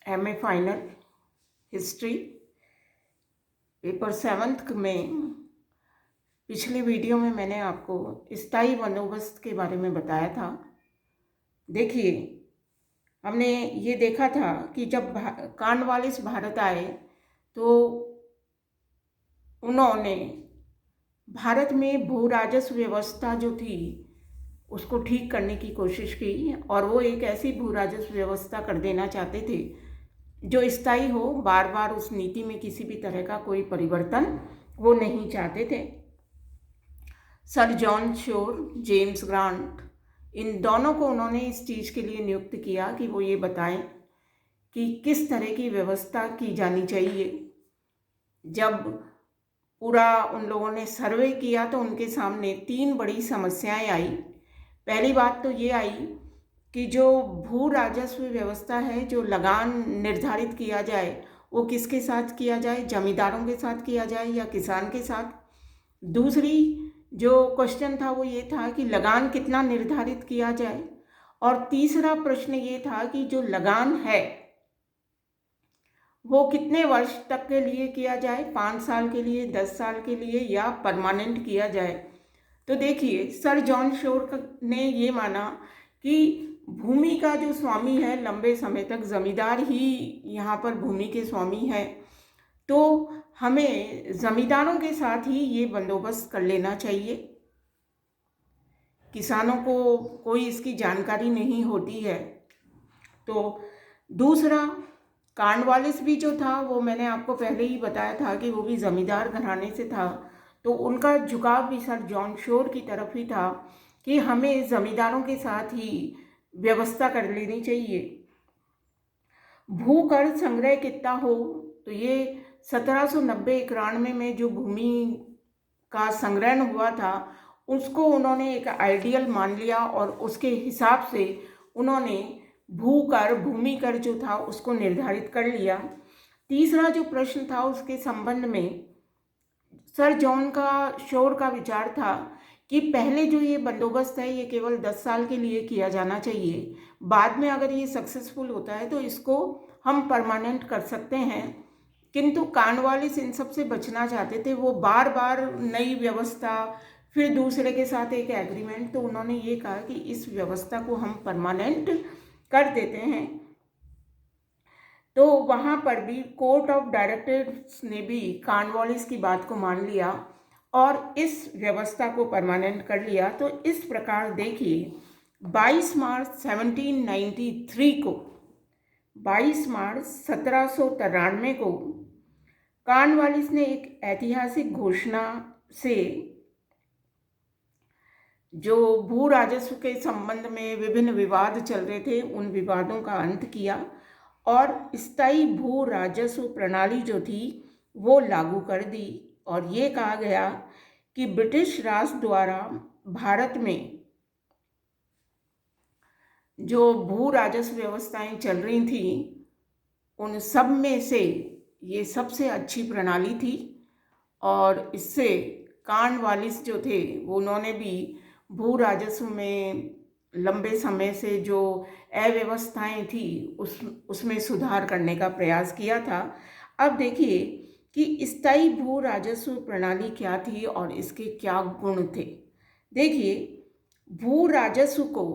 MA final history paper 7th में पिछले video में मैंने आपको स्थायी बंदोबस्त के बारे में बताया था। देखिए, हमने ये देखा था कि जब कॉर्नवालिस भारत आए तो उन्होंने भारत में भू राजस्व व्यवस्था जो थी उसको ठीक करने की कोशिश की, और वो एक ऐसी भू राजस्व व्यवस्था कर देना चाहते थे जो स्थायी हो। बार बार उस नीति में किसी भी तरह का कोई परिवर्तन वो नहीं चाहते थे। Sir John Shore, James Grant, इन दोनों को उन्होंने इस चीज़ के लिए नियुक्त किया कि वो ये बताएं कि किस तरह की व्यवस्था की जानी चाहिए। जब पूरा उन लोगों ने सर्वे किया तो उनके सामने 3 बड़ी समस्याएं आई। पहली बात तो ये आई कि जो भू राजस्व व्यवस्था है, जो लगान निर्धारित किया जाए, वो किसके साथ किया जाए, जमींदारों के साथ किया जाए या किसान के साथ। दूसरी जो क्वेश्चन था वो ये था कि लगान कितना निर्धारित किया जाए, और तीसरा प्रश्न ये था कि जो लगान है वो कितने वर्ष तक के लिए किया जाए, 5 साल के लिए, 10 साल के लिए, या परमानेंट किया जाए। तो देखिए, सर जॉन शोर ने ये माना कि भूमि का जो स्वामी है लंबे समय तक जमींदार ही यहाँ पर भूमि के स्वामी है, तो हमें जमींदारों के साथ ही ये बंदोबस्त कर लेना चाहिए। किसानों को कोई इसकी जानकारी नहीं होती है। तो दूसरा, कॉर्नवालिस भी जो था वो मैंने आपको पहले ही बताया था कि वो भी जमींदार घराने से था, तो उनका झुकाव भी सर जॉन शोर की तरफ ही था कि हमें जमींदारों के साथ ही व्यवस्था कर लेनी चाहिए। भू कर संग्रह कितना हो, तो ये 1790-91 में जो भूमि का संग्रहण हुआ था उसको उन्होंने एक आइडियल मान लिया, और उसके हिसाब से उन्होंने भू कर, भूमि कर जो था उसको निर्धारित कर लिया। तीसरा जो प्रश्न था उसके संबंध में सर जॉन का शोर का विचार था कि पहले जो ये बंदोबस्त है ये केवल 10 साल के लिए किया जाना चाहिए, बाद में अगर ये सक्सेसफुल होता है तो इसको हम परमानेंट कर सकते हैं। किंतु कॉर्नवालिस इन सब से बचना चाहते थे। वो बार बार नई व्यवस्था, फिर दूसरे के साथ एक एग्रीमेंट, तो उन्होंने ये कहा कि इस व्यवस्था को हम परमानेंट कर देते हैं। तो वहाँ पर भी कोर्ट ऑफ डायरेक्टर्स ने भी कॉर्नवालिस की बात को मान लिया और इस व्यवस्था को परमानेंट कर लिया। तो इस प्रकार देखिए, 22 मार्च 1793 को, 22 मार्च 1793 को कॉर्नवालिस ने एक ऐतिहासिक घोषणा से जो भू राजस्व के संबंध में विभिन्न विवाद चल रहे थे उन विवादों का अंत किया, और स्थायी भू राजस्व प्रणाली जो थी वो लागू कर दी। और ये कहा गया कि ब्रिटिश राज द्वारा भारत में जो भू राजस्व व्यवस्थाएं चल रही थी उन सब में से ये सबसे अच्छी प्रणाली थी, और इससे कॉर्नवालिस जो थे उन्होंने भी भू राजस्व में लंबे समय से जो अव्यवस्थाएं थी उसमें सुधार करने का प्रयास किया था। अब देखिए कि स्थायी भू राजस्व प्रणाली क्या थी और इसके क्या गुण थे। देखिए, भू राजस्व को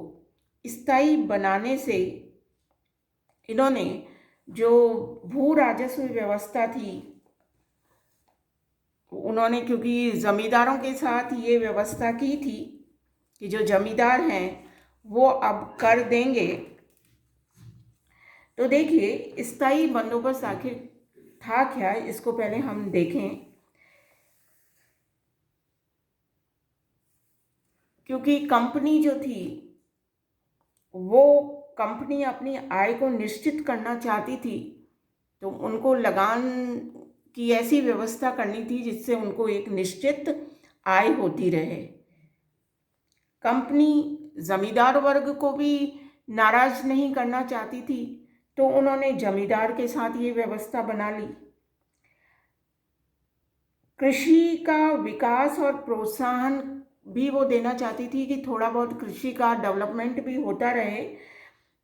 स्थायी बनाने से इन्होंने जो भू राजस्व व्यवस्था थी उन्होंने, क्योंकि जमींदारों के साथ ये व्यवस्था की थी कि जो जमींदार हैं वो अब कर देंगे। तो देखिए, स्थायी बंदोबस्त आखिर था क्या, इसको पहले हम देखें। क्योंकि कंपनी जो थी वो कंपनी अपनी आय को निश्चित करना चाहती थी, तो उनको लगान की ऐसी व्यवस्था करनी थी जिससे उनको एक निश्चित आय होती रहे। कंपनी जमींदार वर्ग को भी नाराज नहीं करना चाहती थी, तो उन्होंने जमींदार के साथ ये व्यवस्था बना ली। कृषि का विकास और प्रोत्साहन भी वो देना चाहती थी कि थोड़ा बहुत कृषि का डेवलपमेंट भी होता रहे,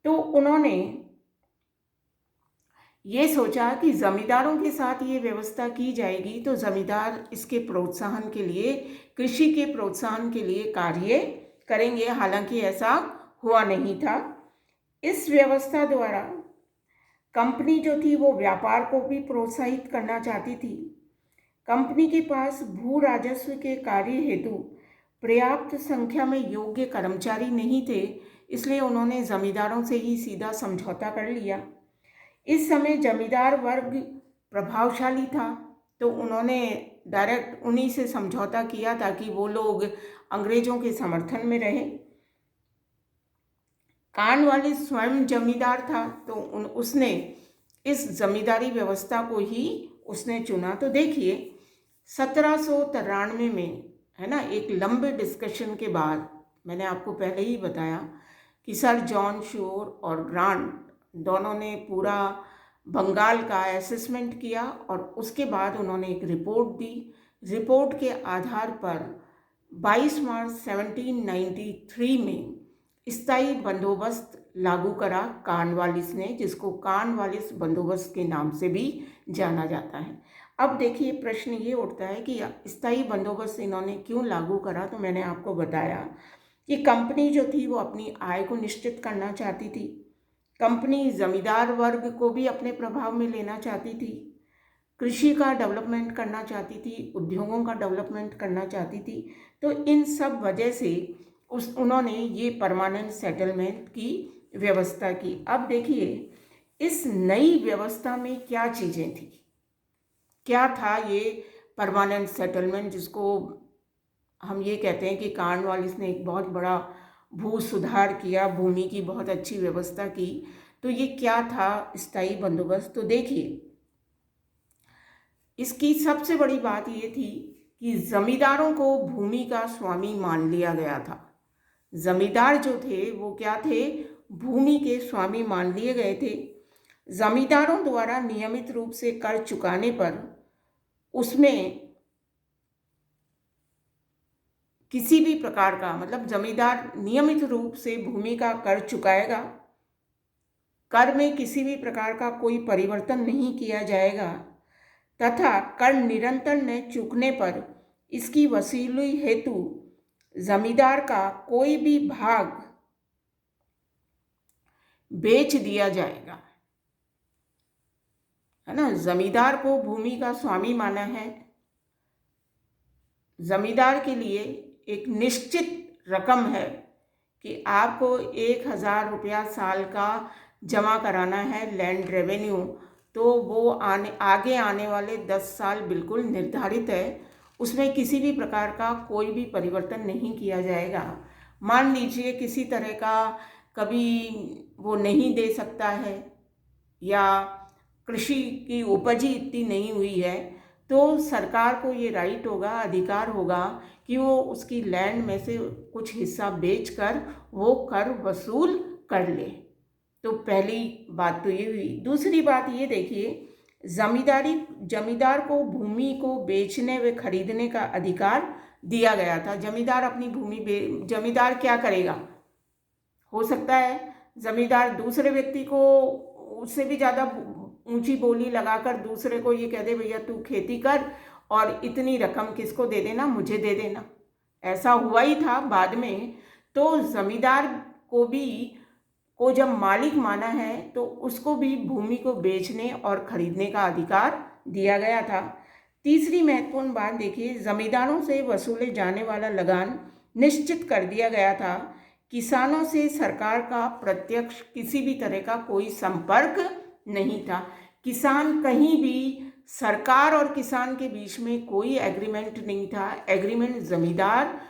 तो उन्होंने ये सोचा कि ज़मींदारों के साथ ये व्यवस्था की जाएगी तो ज़मींदार इसके प्रोत्साहन के लिए, कृषि के प्रोत्साहन के लिए कार्य करेंगे। हालांकि ऐसा हुआ नहीं था। इस व्यवस्था द्वारा कंपनी जो थी वो व्यापार को भी प्रोत्साहित करना चाहती थी। कंपनी के पास भू राजस्व के कार्य हेतु पर्याप्त संख्या में योग्य कर्मचारी नहीं थे, इसलिए उन्होंने जमींदारों से ही सीधा समझौता कर लिया। इस समय जमींदार वर्ग प्रभावशाली था, तो उन्होंने डायरेक्ट उन्हीं से समझौता किया ताकि वो लोग अंग्रेजों के समर्थन में रहे। कॉर्नवालिस स्वयं जमींदार था, तो उसने इस जमींदारी व्यवस्था को ही उसने चुना। तो देखिए 1793 में, है ना, एक लंबे डिस्कशन के बाद, मैंने आपको पहले ही बताया कि सर जॉन शोर और ग्रांट दोनों ने पूरा बंगाल का असेसमेंट किया और उसके बाद उन्होंने एक रिपोर्ट दी। रिपोर्ट के आधार पर 22 मार्च 1793 में स्थायी बंदोबस्त लागू करा कॉर्नवालिस ने, जिसको कॉर्नवालिस बंदोबस्त के नाम से भी जाना जाता है। अब देखिए प्रश्न ये उठता है कि स्थायी बंदोबस्त इन्होंने क्यों लागू करा। तो मैंने आपको बताया कि कंपनी जो थी वो अपनी आय को निश्चित करना चाहती थी। कंपनी जमींदार वर्ग को भी अपने प्रभाव में लेना चाहती थी, कृषि का डेवलपमेंट करना चाहती थी, उद्योगों का डेवलपमेंट करना चाहती थी। तो इन सब वजह से उन्होंने ये परमानेंट सेटलमेंट की व्यवस्था की। अब देखिए इस नई व्यवस्था में क्या चीज़ें थी, क्या था ये परमानेंट सेटलमेंट, जिसको हम ये कहते हैं कि कॉर्नवालिस ने एक बहुत बड़ा भू सुधार किया, भूमि की बहुत अच्छी व्यवस्था की। तो ये क्या था स्थायी बंदोबस्त। तो देखिए इसकी सबसे बड़ी बात ये थी कि जमींदारों को भूमि का स्वामी मान लिया गया था। जमींदार जो थे वो क्या थे, भूमि के स्वामी मान लिए गए थे। जमींदारों द्वारा नियमित रूप से कर चुकाने पर उसमें किसी भी प्रकार का, मतलब जमींदार नियमित रूप से भूमि का कर चुकाएगा, कर में किसी भी प्रकार का कोई परिवर्तन नहीं किया जाएगा, तथा कर निरंतर न चूकने पर इसकी वसूली हेतु जमींदार का कोई भी भाग बेच दिया जाएगा, है ना। जमींदार को भूमि का स्वामी माना है। जमींदार के लिए एक निश्चित रकम है कि आपको 1000 रुपया साल का जमा कराना है लैंड रेवेन्यू। तो वो आगे आने वाले 10 साल बिल्कुल निर्धारित है, उसमें किसी भी प्रकार का कोई भी परिवर्तन नहीं किया जाएगा। मान लीजिए किसी तरह का कभी वो नहीं दे सकता है या कृषि की उपज ही इतनी नहीं हुई है, तो सरकार को ये राइट होगा, अधिकार होगा कि वो उसकी लैंड में से कुछ हिस्सा बेचकर वो कर वसूल कर ले। तो पहली बात तो ये हुई। दूसरी बात ये देखिए, जमींदार को भूमि को बेचने व खरीदने का अधिकार दिया गया था। जमींदार अपनी जमींदार क्या करेगा, हो सकता है जमींदार दूसरे व्यक्ति को उससे भी ज़्यादा ऊंची बोली लगाकर दूसरे को ये कह दे, भैया तू खेती कर और इतनी रकम किसको दे देना, मुझे दे देना। ऐसा हुआ ही था बाद में। तो जमींदार को जब मालिक माना है तो उसको भी भूमि को बेचने और खरीदने का अधिकार दिया गया था। तीसरी महत्वपूर्ण बात देखिए, जमींदारों से वसूले जाने वाला लगान निश्चित कर दिया गया था। किसानों से सरकार का प्रत्यक्ष किसी भी तरह का कोई संपर्क नहीं था। किसान कहीं भी, सरकार और किसान के बीच में कोई एग्रीमेंट नहीं था। एग्रीमेंट जमींदार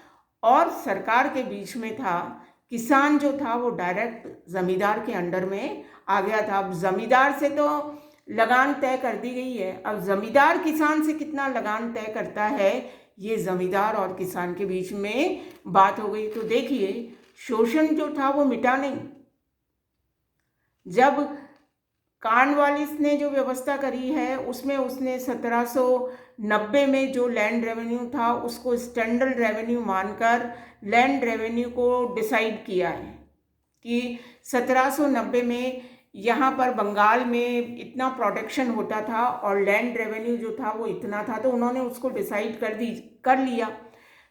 और सरकार के बीच में था। किसान जो था वो डायरेक्ट जमींदार के अंडर में आ गया था। अब जमींदार से तो लगान तय कर दी गई है, अब जमींदार किसान से कितना लगान तय करता है, ये जमींदार और किसान के बीच में बात हो गई। तो देखिए शोषण जो था वो मिटा नहीं। जब कॉर्नवालिस ने जो व्यवस्था करी है उसमें उसने 1790 में जो लैंड रेवेन्यू था उसको स्टैंडर्ड रेवेन्यू मानकर लैंड रेवेन्यू को डिसाइड किया है कि 1790 में यहाँ पर बंगाल में इतना प्रोटेक्शन होता था और लैंड रेवेन्यू जो था वो इतना था, तो उन्होंने उसको डिसाइड कर लिया।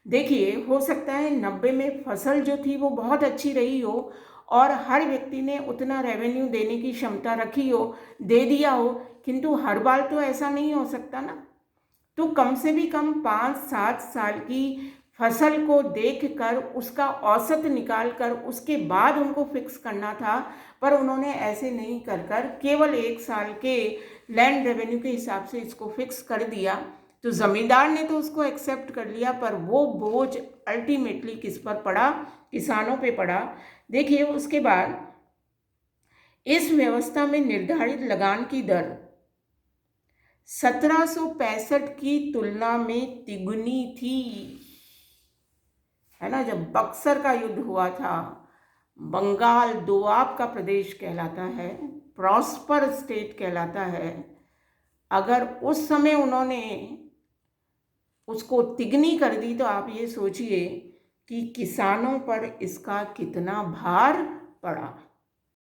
देखिए, हो सकता है 90 में फसल जो थी वो बहुत अच्छी रही हो और हर व्यक्ति ने उतना रेवेन्यू देने की क्षमता रखी हो, दे दिया हो, किंतु हर बार तो ऐसा नहीं हो सकता ना। तो कम से भी कम 5-7 साल की फसल को देखकर उसका औसत निकाल कर उसके बाद उनको फिक्स करना था, पर उन्होंने ऐसे नहीं कर केवल 1 साल के लैंड रेवेन्यू के हिसाब से इसको फिक्स कर दिया। तो ज़मींदार ने तो उसको एक्सेप्ट कर लिया, पर वो बोझ अल्टीमेटली किस पर पड़ा? किसानों पे पड़ा। देखिए, उसके बाद इस व्यवस्था में निर्धारित लगान की दर 1765 की तुलना में तिगुनी थी, है ना। जब बक्सर का युद्ध हुआ था, बंगाल दोआब का प्रदेश कहलाता है, प्रॉस्पर स्टेट कहलाता है, अगर उस समय उन्होंने उसको तिगनी कर दी तो आप ये सोचिए कि किसानों पर इसका कितना भार पड़ा।